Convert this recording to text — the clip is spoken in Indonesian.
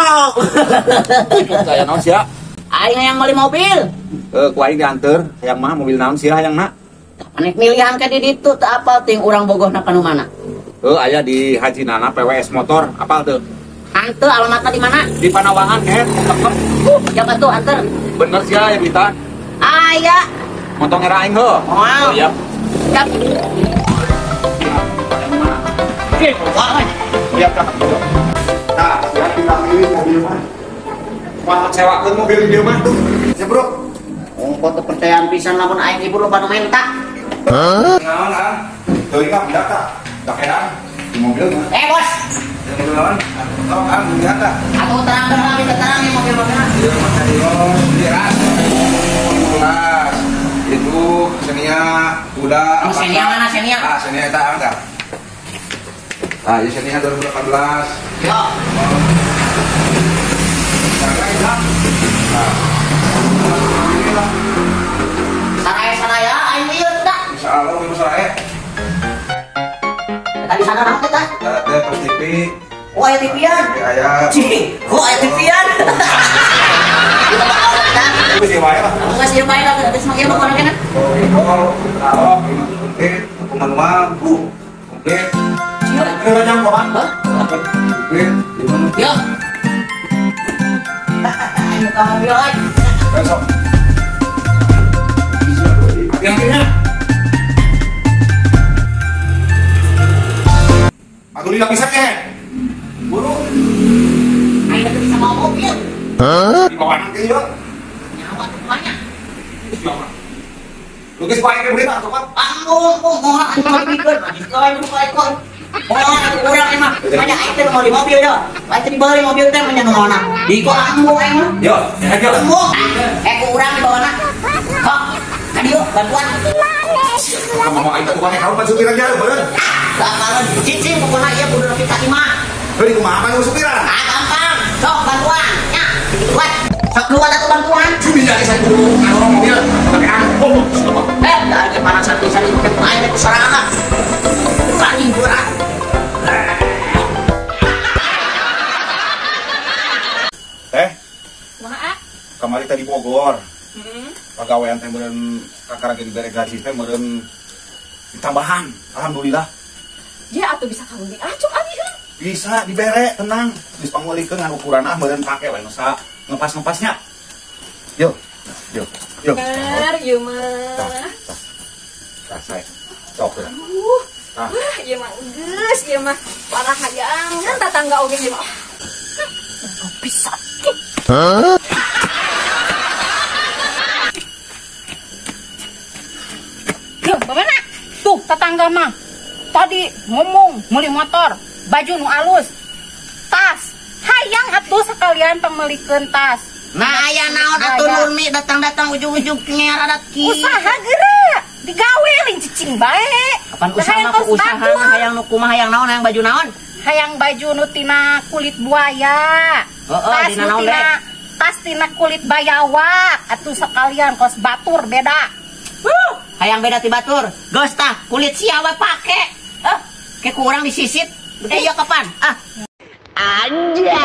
Wow. Saya naon sia? Aing yang beli mobil. Ku aing dianter, hayang mah mobil naon sia hayangna? Kapan milihan ke di ditu teu apal ting urang bogohna ka nu mana? Aya di Hajinana PWS motor, apal tuh? Hanteu alamatna di mana? Di Panawangan ket, tekep. Siapa tuh anter? Bener sia ya Bita. Aya. Montong era aing heuh. Wow. Siap. Siap. Siap dah. Nah, siap bilang ini mobil mah. Wah, sewakeun mobil di dieu mah. Ya, Bro. Ongkot kepercayaan pisan lamun aing ibu loba nu menta. Naon ah? Teuing ka budak ta? Dakeran di mobil mah. Bos. Di mobil naon? Oh, ah, budak ta. Atuh terang minta terang nih mobil-mobilna. Iya, Mas Diras. Kelas. Itu senia udah Ini senia mana senia? Ah, senia eta angka. Ah, ini senia 2018. Yo. Saraya aing ieu dah. Insya Allah mobil saya. Tadi sana naon teh tah? Ada pas TV. Oh aya TV-an. Aya. Cing, kok aya TV-an? Kita bakal tah. Itu sih wae lah. Enggak sih bae lah, geus mah ieu mah kana. Oh, komplit, manual, bu, komplit. Ada jam kok, Pak? Komplit, gimana? Yo. Ayo ka mobil oi. Besok. Hati-hatinya. Aku tidak bisa ke. Buru. Ayo bisa bawa mobil. Di bawah nanti yuk. Nyawa tuh banyak. Lukis pakai ke berita atau apa? Mau anjing dikeun, anjing kowe nu kowe kowe. Oh, urang emang. Banyak aing teh mau di mobil dah. Aing teh dibeli mobil teh mah nu naonna. Di kok ambu aing mah. Yo, ayo. Ambu. Ku urang di bawahna. Kok kan yuk bantuan. Kamu aing tukang kau pan supiran aja, bener. Bakalan cicing pokona ieu kudu nepi ka 5. Heuh, kumaha pan supiran? Gampang. Sok bantuan. Nya, buat. Sok keluar atuh bantuan. Cumi jadi saya kudu anu mobil, pakai angkot. Dari panasan bisa dipakai air itu sarana. Anjing berat. Kumaha? Kamari tadi Bogor. Pegawaian teh meureun kakara ge dibere gaji teh meureun ditambahan. Alhamdulillah. Ya atuh bisa kamu diacuh abi kan? Bisa dibere, tenang. Geus panggulikeun ngan ukuran meureun pake we nu sa ngepas-ngepasnya. Yo. Bener, ieu mah. Tah, saya. Sok ya. Wah, ieu mah geus, ieu mah parah hayangan tetangga oge ieu mah. Bisa. Yo, babana? Tuh tetangga mah. Tadi ngomong meuli motor, baju nu alus, tas. Hayang atuh sekalian pemelikeun tas. Nah, aya naon atuh Nurmi datang-datang ujung-ujung ngeradat ki. Usaha geura digawe lin cicing bae. Kapan usaha mah ku usaha hayang nu kumaha hayang naon hayang baju naon? Hayang baju nu tina kulit buaya. Tas dina nu naon tina tas tina kulit bayawak atuh sekalian kos batur beda. Hayang beda ti batur. Geus tah kulit siawa pake. Ke kurang disisit. Iya kapan? Anja.